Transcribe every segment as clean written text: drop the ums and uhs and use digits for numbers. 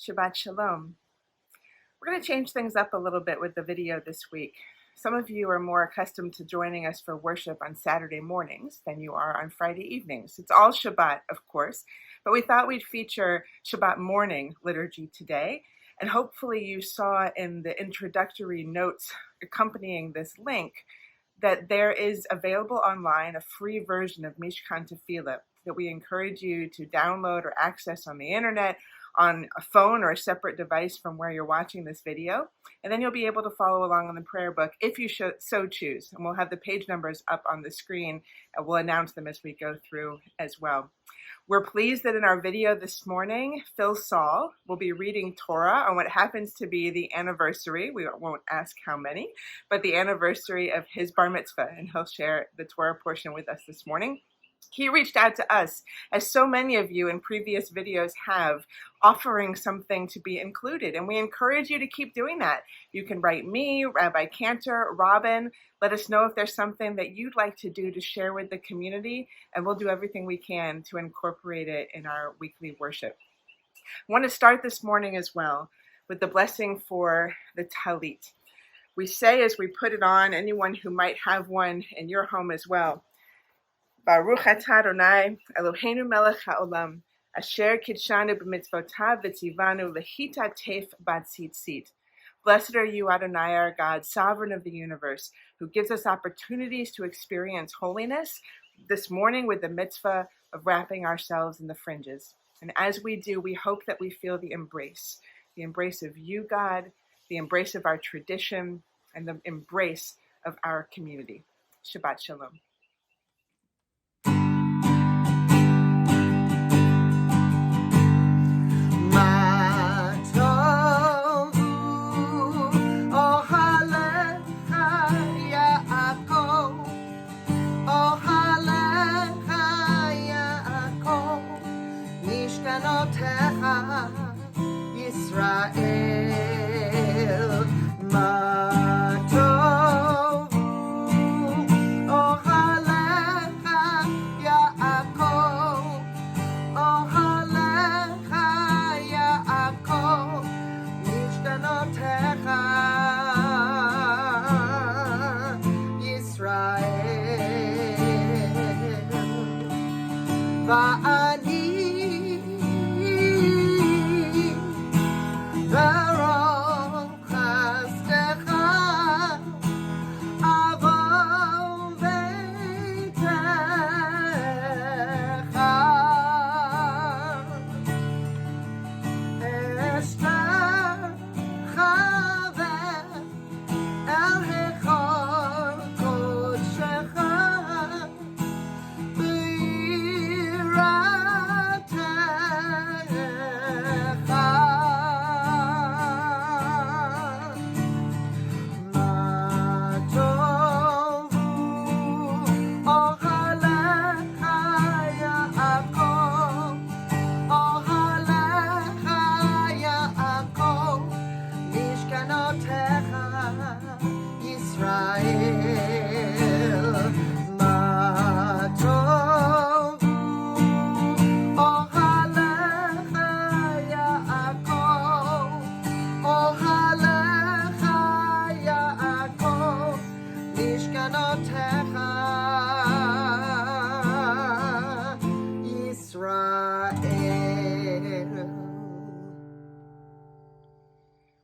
Shabbat Shalom. We're going to change things up a little bit with the video this week. Some of you are more accustomed to joining us for worship on Saturday mornings than you are on Friday evenings. It's all Shabbat, of course, but we thought we'd feature Shabbat morning liturgy today. And hopefully you saw in the introductory notes accompanying this link that there is available online a free version of Mishkan Tefillah that we encourage you to download or access on the internet, on a phone or a separate device from where you're watching this video. And then you'll be able to follow along on the prayer book if you so choose. And we'll have the page numbers up on the screen, and we'll announce them as we go through as well. We're pleased that in our video this morning, Phil Saul will be reading Torah on what happens to be the anniversary, we won't ask how many, but the anniversary of his bar mitzvah, and he'll share the Torah portion with us this morning. He reached out to us, as so many of you in previous videos have, offering something to be included. And we encourage you to keep doing that. You can write me, Rabbi Cantor, Robin. Let us know if there's something that you'd like to do to share with the community, and we'll do everything we can to incorporate it in our weekly worship. I want to start this morning as well with the blessing for the Talit. We say as we put it on, anyone who might have one in your home as well, Baruch atah Adonai Eloheinu melech haolam, asher kidshanu b'mitzvotav v'tzivanu lehitatef b'tzitzit. Blessed are you, Adonai, our God, sovereign of the universe, who gives us opportunities to experience holiness this morning with the mitzvah of wrapping ourselves in the fringes. And as we do, we hope that we feel the embrace of you, God, the embrace of our tradition, and the embrace of our community. Shabbat Shalom.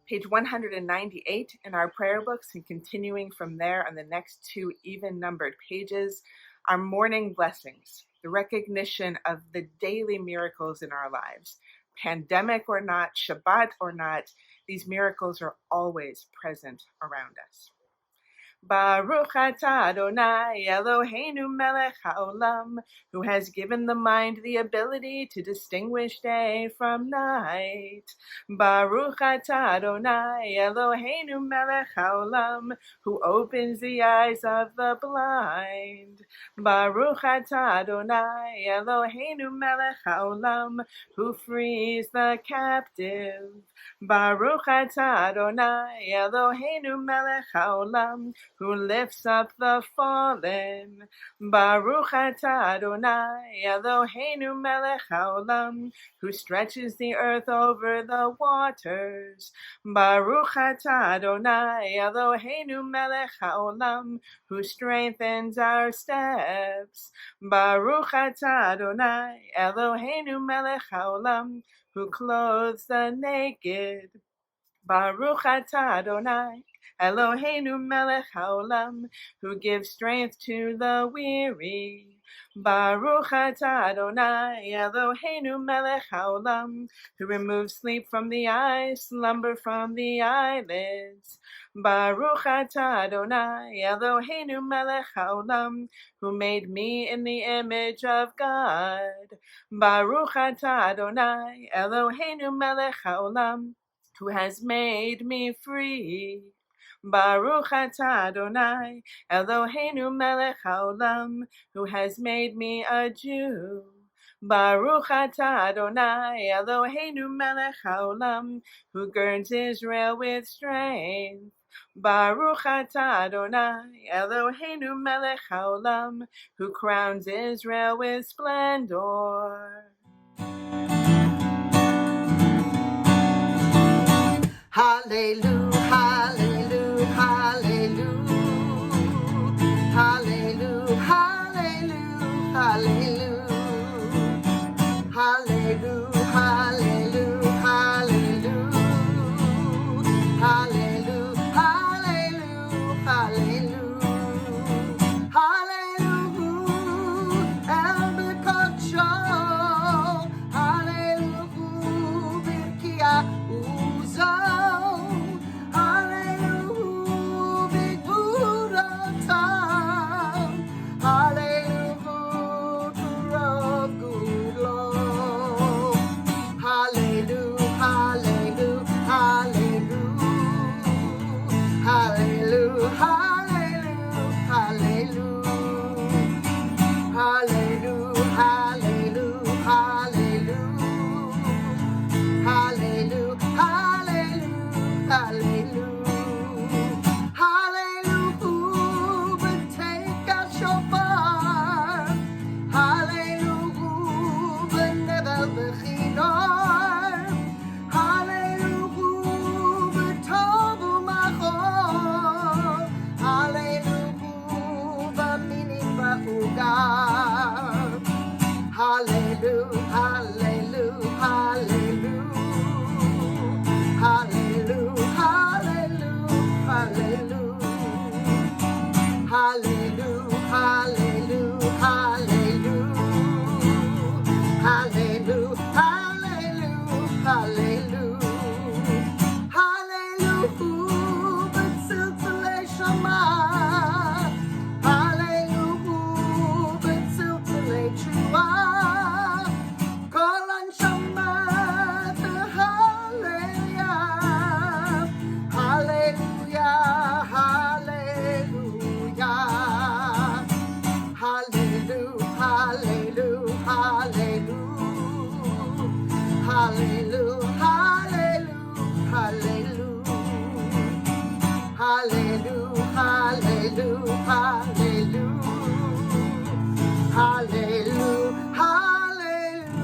Page 198 in our prayer books, and continuing from there on the next two even-numbered pages, our morning blessings, the recognition of the daily miracles in our lives. Pandemic or not, Shabbat or not, these miracles are always present around us. Baruch atah Adonai Eloheinu melech haolam, who has given the mind the ability to distinguish day from night. Baruch atah Adonai Eloheinu melech haolam, who opens the eyes of the blind. Baruch atah Adonai Eloheinu melech haolam, who frees the captive. Baruch atah Adonai Eloheinu melech haolam, who lifts up the fallen. Baruch atah Adonai, Eloheinu melech haolam, who stretches the earth over the waters. Baruch atah Adonai, Eloheinu melech haolam, who strengthens our steps. Baruch atah Adonai, Eloheinu melech haolam, who clothes the naked. Baruch atah Adonai, Eloheinu melech haolam, who gives strength to the weary. Baruch atah Adonai, Eloheinu melech haolam, who removes sleep from the eyes, slumber from the eyelids. Baruch atah Adonai, Eloheinu melech haolam, who made me in the image of God. Baruch atah Adonai, Eloheinu melech haolam, who has made me free. Baruch atah Adonai, Eloheinu melech haolam, who has made me a Jew. Baruch atah Adonai, Eloheinu melech haolam, who girds Israel with strength. Baruch atah Adonai, Eloheinu melech haolam, who crowns Israel with splendor. Hallelujah, hallelujah, hallelujah, hallelujah, hallelujah, hallelujah, hallelujah, hallelujah, hallelujah, hallelujah, hallelujah, hallelujah, hallelujah, Elbekotcho, hallelujah, Birkia Uzo, hallelujah, Big Buddha Time, hallelujah, of good Lord, hallelujah, hallelujah, hallelujah, hallelujah, hallelujah, hallelujah, hallelujah, hallelujah, hallelujah, hallelujah, hallelujah, hallelujah, hallelujah, but take out your bar, hallelujah, but never the chinar, hallelujah, but tovu machor, hallelujah, but minim ba'ugar, hallelujah, hallelujah, hallelujah, hallelujah, hallelujah, hallelujah, hallelujah, hallelujah, hallelujah, hallelujah, hallelujah, hallelujah, but siltele shama, hallelujah, but siltele chua, kol anshama, hallelujah, hallelujah, hallelujah, hallelujah, hallelujah, hallelujah, hallelujah, hallelujah, hallelujah, hallelujah, hallelujah, hallelujah, hallelujah,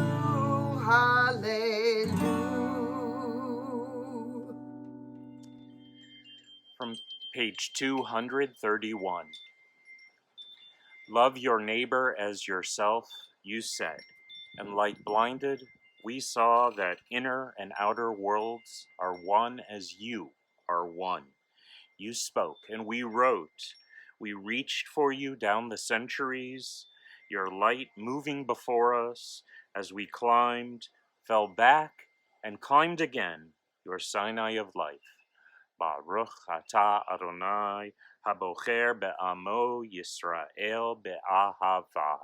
hallelujah. From page 231. Love your neighbor as yourself, you said, and like blinded, we saw that inner and outer worlds are one as you are one. You spoke, and we wrote. We reached for you down the centuries, your light moving before us as we climbed, fell back, and climbed again, your Sinai of life. Baruch atah Adonai, habocher be'amo Yisrael be'ahava.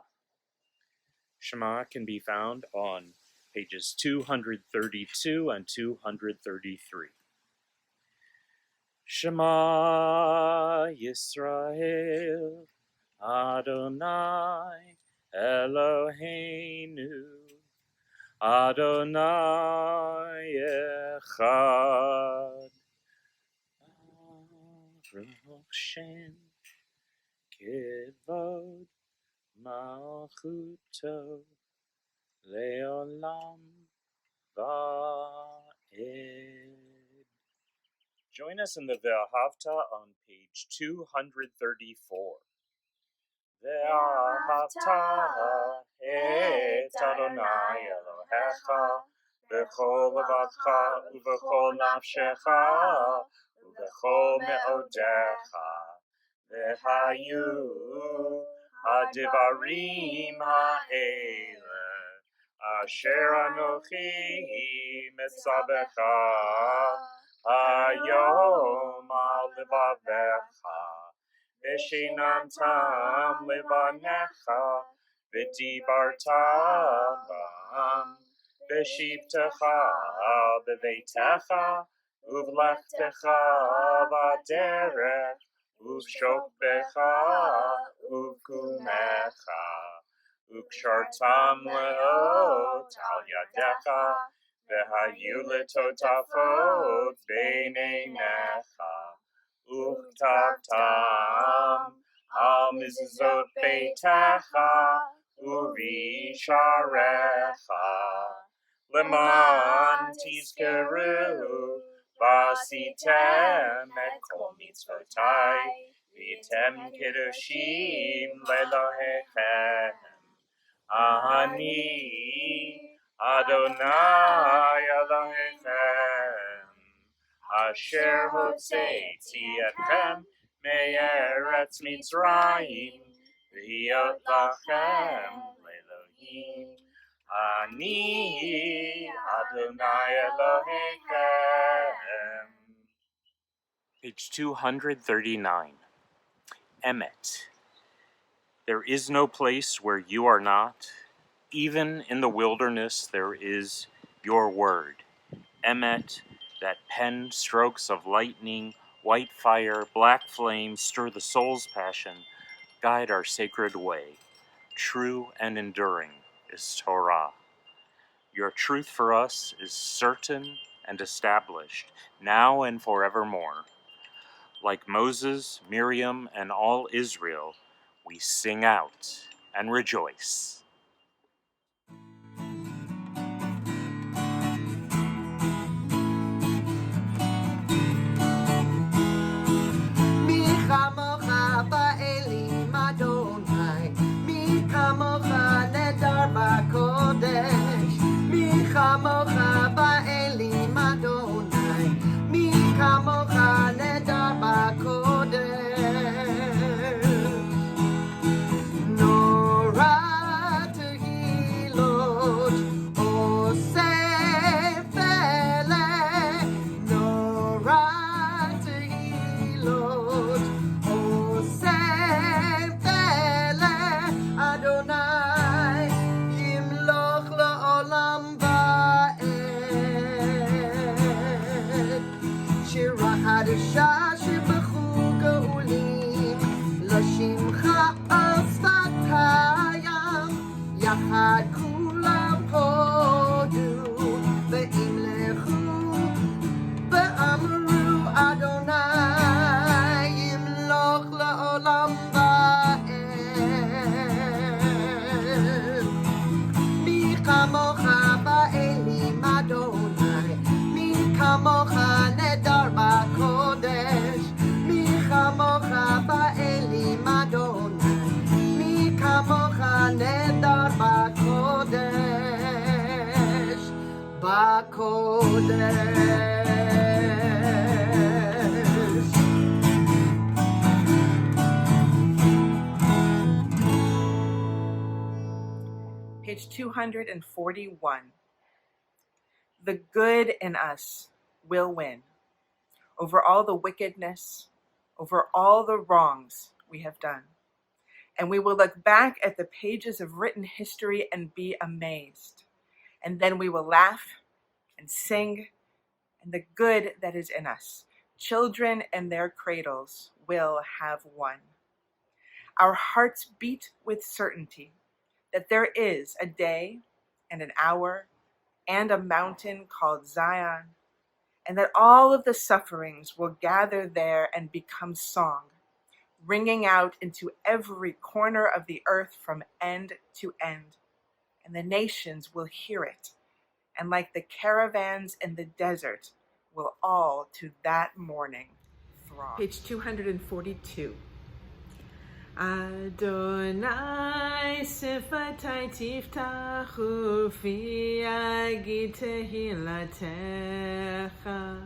Shema can be found on pages 232 and 233. Shema Yisrael, Adonai Eloheinu, Adonai Echad. Baruch Shem Kivod Malchuto Leolam Va'ed. Join us in the Ve'ahavta on page 234. Ve'ahavta et Adonai Elohecha b'chol levavcha u'b'chol nafshecha u'b'chol me'odecha v'hayu hadivarim ha'ele asher anochi mitzavecha hayom al levavecha Vishinantam livanecha, v'dibartam bam, v'shivtecha b'veitecha, uv'lechtecha b'derech, uv'shokbecha, uv'kumecha, u'kshartam leot al yadecha, v'hayu letotafot b'neinecha. Uchtavtam al mizuzot beitecha uvisharecha leman tizkeru vasitem et kol mitzvotai vitem kiddushim lelohechem ani Adonai Elohechem Asher hotzeiti etchem me'eretz Mitzrayim v'hiyot lachem le'elohim ani Adonai Elohechem. Page 239. Emet. There is no place where you are not. Even in the wilderness there is your word. Emet. That pen strokes of lightning, white fire, black flame stir the soul's passion, guide our sacred way. True and enduring is Torah. Your truth for us is certain and established, now and forevermore. Like Moses, Miriam, and all Israel, we sing out and rejoice. Kamocha ba'elim Adonai, mi kamocha nedar b'kodesh. Mi kamocha ba'elim Adonai, mi kamocha nedar b'kodesh. Nora tehilot osef eleh, Nora tehilot Adonai yimloch la'olam va'ed. Shira hadasha shebachu geulim l'shimcha al sfatayam yachad kulam hodu ve'imlechu ve'amru Adonai yimloch la'olam Kamocha ba'elim Adonai, mi kamocha nedar b'kodesh. Mi kamocha ba'elim Adonai, mi kamocha nedar b'kodesh. Page 241. The good in us will win over all the wickedness, over all the wrongs we have done. And we will look back at the pages of written history and be amazed. And then we will laugh and sing, and the good that is in us, children and their cradles, will have won. Our hearts beat with certainty that there is a day and an hour and a mountain called Zion, and that all of the sufferings will gather there and become song, ringing out into every corner of the earth from end to end. And the nations will hear it, and like the caravans in the desert, will all to that morning throng. Page 242. Adonai sifatai tiftach ufi yagid tehilatecha.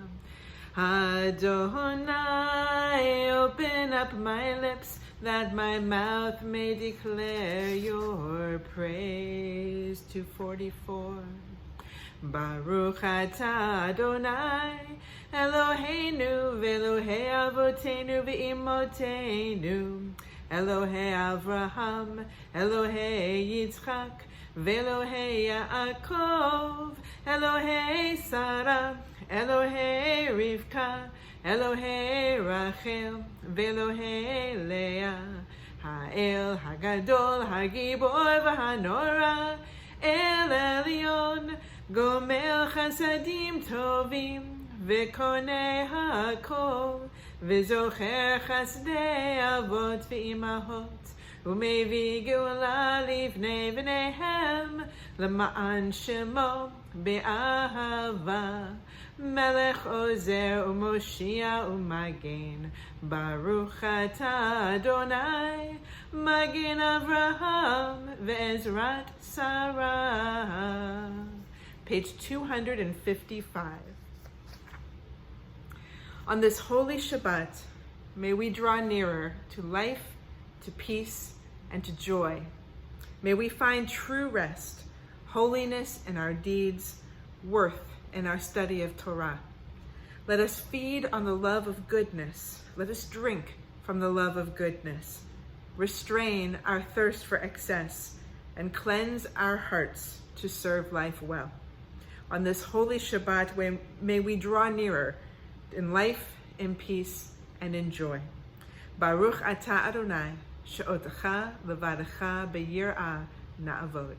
Adonai, open up my lips, that my mouth may declare your praise. 244. Baruch atah Adonai, Eloheinu v'Elohei avotenu v'imotenu, Elohei Avraham, Elohei Yitzchak, v'Elohei Yaakov, Elohei Sarah, Elohei Rivka, Elohei Rachel, v'Elohei Leah, Ha'el Hagadol, Hagibor v'Hanora, El Elyon, Gomel Chasadim Tovim, V'Konei HaKol, V'Zocher Chasdei Avot V'Imahot, U'Mevi Geula Livnei V'neihem, L'ma'an Shemo Be'ahava, Melech Ozer U'Moshia U'Magen, Baruch atah Adonai, Magen Avraham Ve'ezrat Sarah. Page 255. On this holy Shabbat, may we draw nearer to life, to peace, and to joy. May we find true rest, holiness in our deeds, worth in our study of Torah. Let us feed on the love of goodness. Let us drink from the love of goodness. Restrain our thirst for excess and cleanse our hearts to serve life well. On this holy Shabbat, may we draw nearer in life, in peace, and in joy. Baruch atah Adonai, she'otecha levadecha b'yirah na'avod.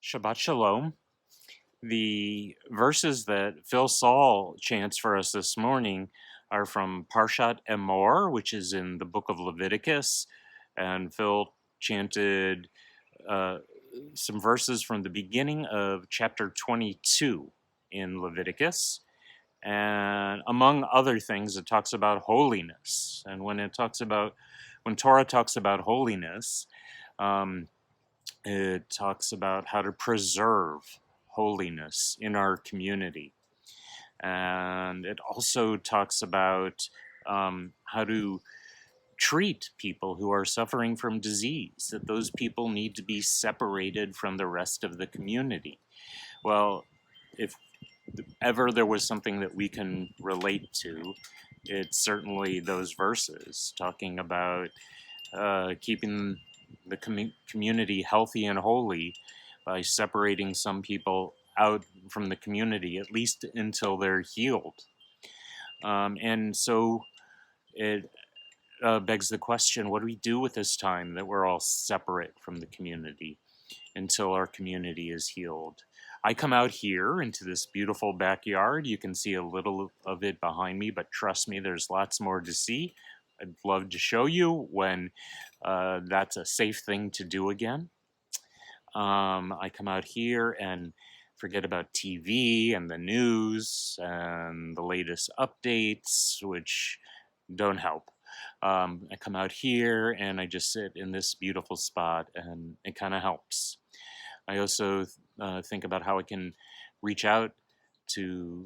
Shabbat Shalom. The verses that Phil Saul chants for us this morning are from Parshat Emor, which is in the book of Leviticus. And Phil chanted some verses from the beginning of chapter 22 in Leviticus. And among other things, it talks about holiness. And when Torah talks about holiness, it talks about how to preserve holiness in our community. And it also talks about how to treat people who are suffering from disease, that those people need to be separated from the rest of the community. Well, if ever there was something that we can relate to, it's certainly those verses talking about keeping the community healthy and holy by separating some people out from the community, at least until they're healed. And so it begs the question, what do we do with this time that we're all separate from the community until our community is healed? I come out here into this beautiful backyard. You can see a little of it behind me, but trust me, there's lots more to see. I'd love to show you when that's a safe thing to do again. I come out here and forget about TV and the news and the latest updates, which don't help. I come out here and I just sit in this beautiful spot, and it kind of helps. I also think about how I can reach out to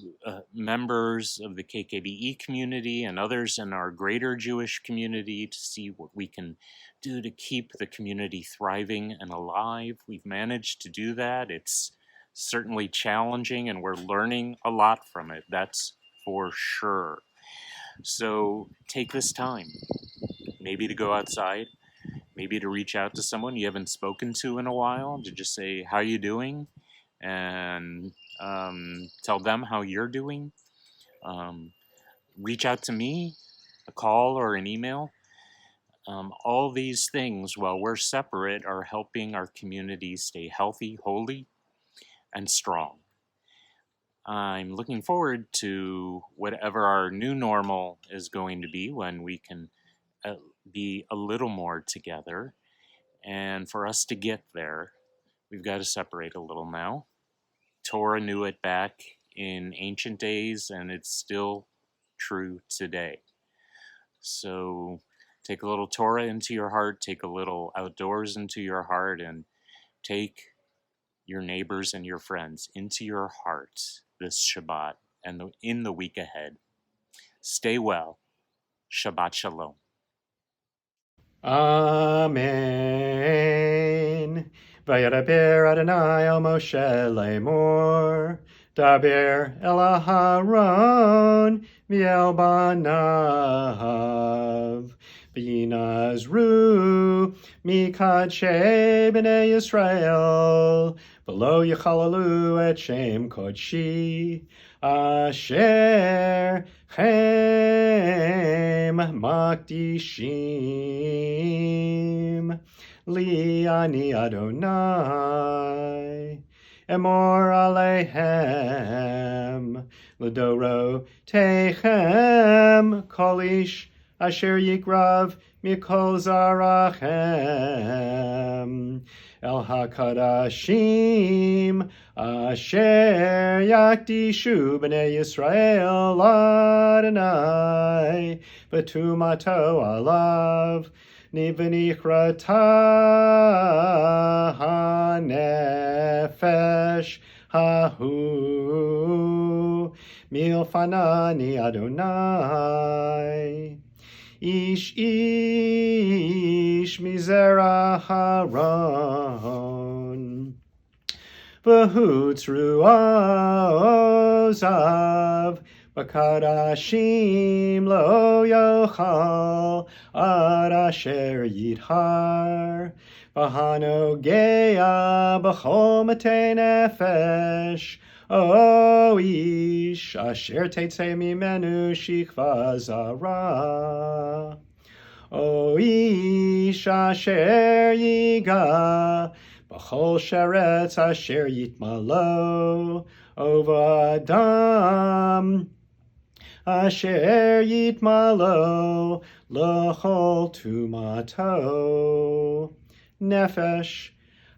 members of the KKBE community and others in our greater Jewish community to see what we can do to keep the community thriving and alive. We've managed to do that. It's certainly challenging, and we're learning a lot from it, that's for sure. So take this time, maybe to go outside, maybe to reach out to someone you haven't spoken to in a while, to just say, how you doing? And tell them how you're doing. Reach out to me, a call or an email. All these things, while we're separate, are helping our community stay healthy, holy, and strong. I'm looking forward to whatever our new normal is going to be, when we can be a little more together. And for us to get there, we've got to separate a little now. Torah knew it back in ancient days, and it's still true today. So take a little Torah into your heart, take a little outdoors into your heart, and take your neighbors and your friends into your heart this Shabbat and in the week ahead. Stay well. Shabbat Shalom. Amen. Vayedaber Adonai el Moshe lemor, daber el Aharon v'el banav, v'yinazru mikadshei b'nei Yisrael, v'lo yachalalu et shem kodshi, asher chem makdishim li ani Adonai, emor alehem l'doro techem kolish asher yikrav mikol zarachem el hakadashim asher yakdishu b'nei Yisrael Adonai v'tumato alav Niv'nichrata hanefesh hahu milfanani Adonai ish mizera haron v'hutzru ozav Bakadashim lo yochal ad asher yidhar v'hanogea b'chol matei nefesh o ish asher tetzei mimenu shikva zara o ish asher yiga b'chol sheretz asher yitmalo ova adam asher yitmalo l'chol tumato nefesh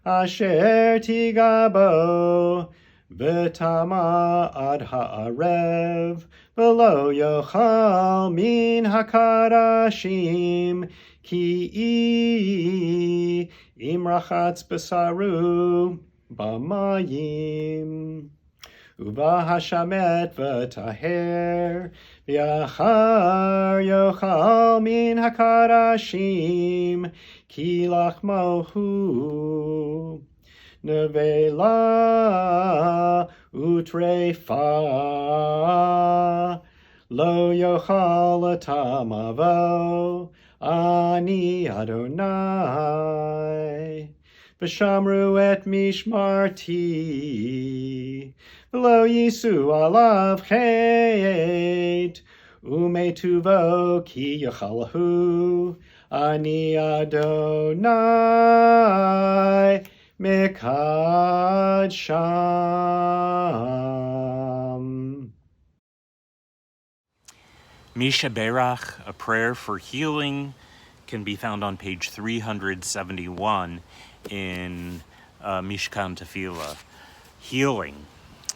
asher tigabo v'tama ad ha'arev v'lo yochal min hakadashim ki imrachatz besaru b'mayim Uvahashamet v'taher v'yachar yochal min hakadashim ki lachmohu nevela utrefa, lo yochal tamavo, ani Adonai. V'shamru et mishmarti, v'lo yisu alav chet, umetuvo ki yachalahu, ani Adonai, mikad sham. Misha Berach, a prayer for healing, can be found on page 371 in Mishkan Tefillah. Healing,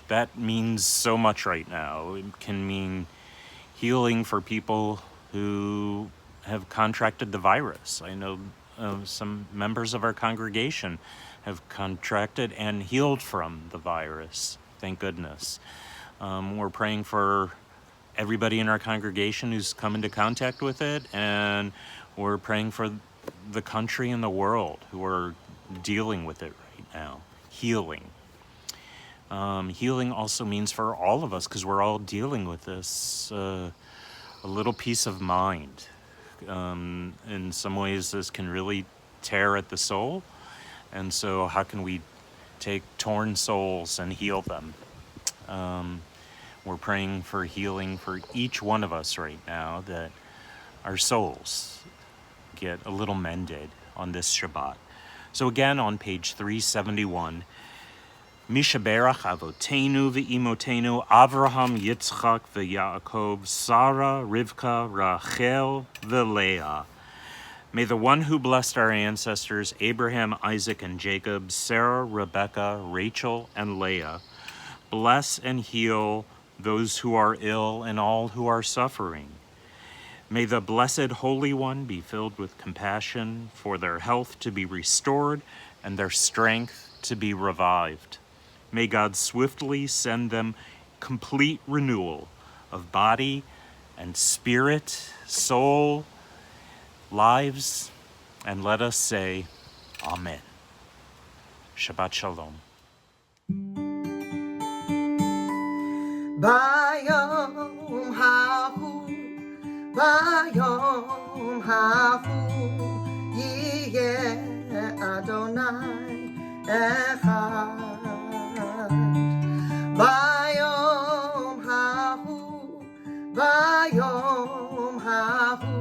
that means so much right now. It can mean healing for people who have contracted the virus. I know some members of our congregation have contracted and healed from the virus, thank goodness. We're praying for everybody in our congregation who's come into contact with it, and we're praying for the country and the world who are dealing with it right now. Healing. Healing also means for all of us, because we're all dealing with this, a little peace of mind. In some ways, this can really tear at the soul, and so how can we take torn souls and heal them? We're praying for healing for each one of us right now, that our souls get a little mended on this Shabbat. So again, on page 371, Mishaberach Avotenu ve'imotenu Avraham, Yitzchak ve'Yaakov, Sarah, Rivka, Rachel ve'Leah. May the one who blessed our ancestors, Abraham, Isaac, and Jacob, Sarah, Rebekah, Rachel, and Leah, bless and heal those who are ill and all who are suffering. May the Blessed Holy One be filled with compassion for their health to be restored and their strength to be revived. May God swiftly send them complete renewal of body and spirit, soul, lives, and let us say, Amen. Shabbat Shalom. Bayom hahu, bayom hahu, yeh Adonai echad. Bayom hahu, bayom hahu,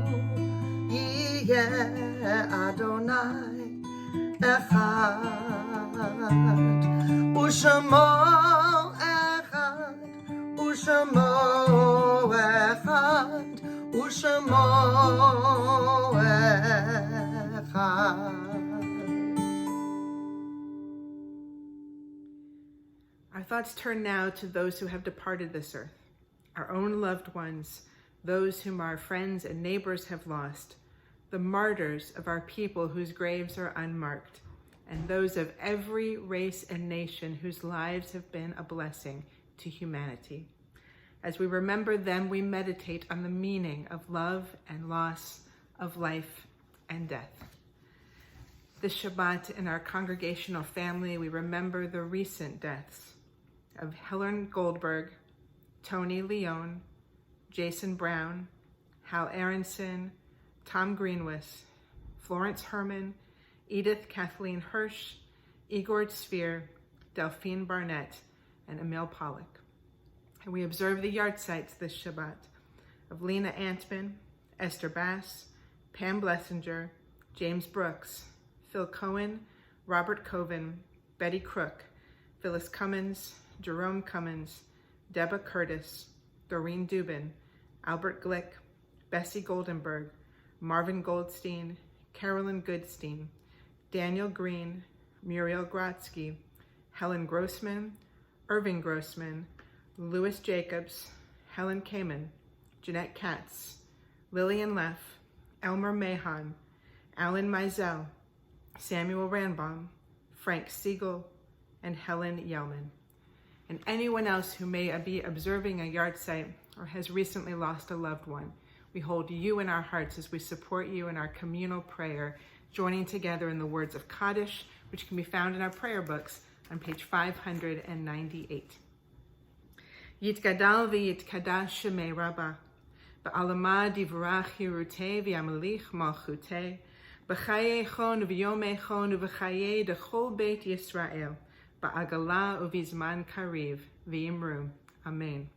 yeh Adonai echad. U'shemo echad, u'shemo echad, u'shemo echad. Our thoughts turn now to those who have departed this earth, our own loved ones, those whom our friends and neighbors have lost, the martyrs of our people whose graves are unmarked, and those of every race and nation whose lives have been a blessing to humanity. As we remember them, we meditate on the meaning of love and loss, of life and death. This Shabbat in our congregational family, we remember the recent deaths of Helen Goldberg, Tony Leone, Jason Brown, Hal Aronson, Tom Greenwis, Florence Herman, Edith Kathleen Hirsch, Igor Sphere, Delphine Barnett, and Emil Pollack. And we observe the yahrzeits this Shabbat of Lena Antman, Esther Bass, Pam Blessinger, James Brooks, Phil Cohen, Robert Coven, Betty Crook, Phyllis Cummins, Jerome Cummins, Deba Curtis, Doreen Dubin, Albert Glick, Bessie Goldenberg, Marvin Goldstein, Carolyn Goodstein, Daniel Green, Muriel Grotsky, Helen Grossman, Irving Grossman, Louis Jacobs, Helen Kamen, Jeanette Katz, Lillian Leff, Elmer Mahon, Alan Mizell, Samuel Ranbaum, Frank Siegel, and Helen Yelman. And anyone else who may be observing a yahrzeit or has recently lost a loved one, we hold you in our hearts as we support you in our communal prayer, joining together in the words of Kaddish, which can be found in our prayer books on page 598. Yitgadal v'yitkadash shemei Rabbah. Ba'alama divrach hirutei v'yamelich malchutei. B'chayei v'yomei v'chayei dechol beit Yisrael. Ba'agala uvizman kariv v'yimru. Amen.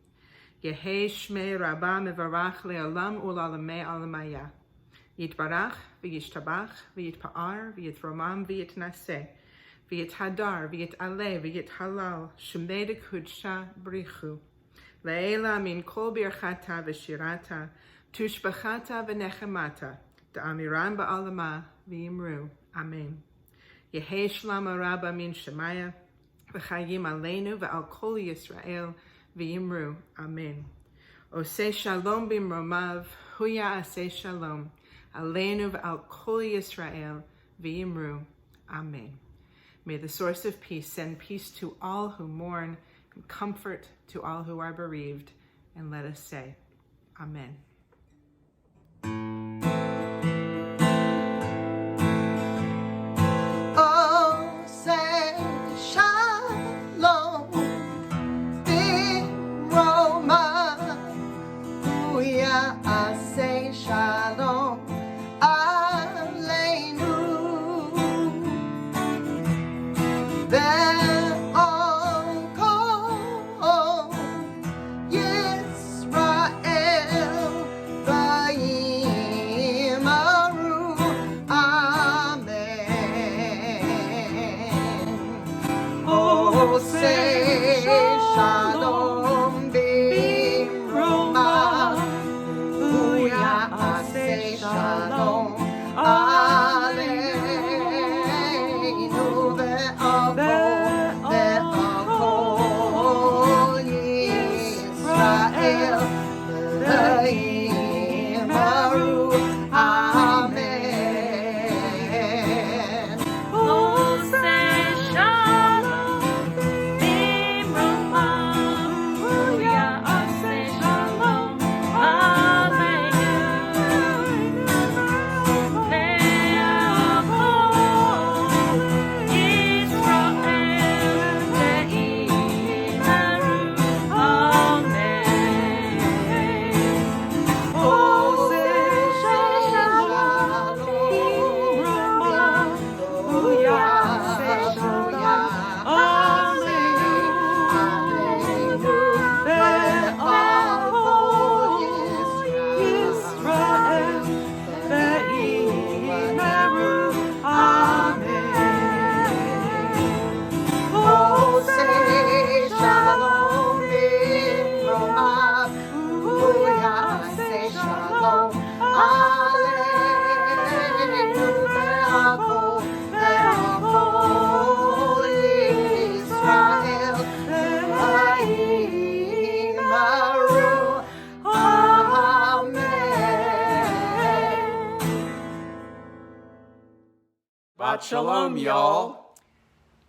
Yehei shmei Rabbah mevarach le'olam u'lalamei alamaya. Yitbarach v'yishtabach v'yitpa'ar v'yitromam v'yitnaseh. V'yithadar v'yit'aleh v'yithalal shemei dekudsha brichu. Le'ela min kol birchata v'shirata tushbachata v'nechemata da'amiran ba'alama v'yimru. Amen. Yehei shlama Rabbah min Shemaya v'chayim aleinu v'al kol Yisrael v'yimru. Amen. Oseh shalom bimromav hu ya'aseh shalom aleinu v'al kol Yisrael v'yimru. Amen. May the source of peace send peace to all who mourn and comfort to all who are bereaved. And let us say, Amen. Oh, say shalom, Roma. Hallelujah, say shalom, Aleinu. Ve'al kol Yisrael v'yimaru. Amen. Oh, say shalom b'roma. Hallelujah, say shalom. Aleinu ve'al kol Yisrael v'yimaru. Amen. Oh, say shalom b'roma. Hallelujah, say shalom. Shabbat shalom, y'all.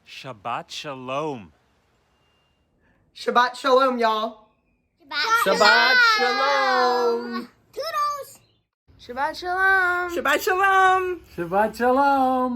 Shabbat shalom. Shabbat shalom, y'all. Shabbat shalom. Shabbat shalom. Shabbat shalom. Shabbat shalom.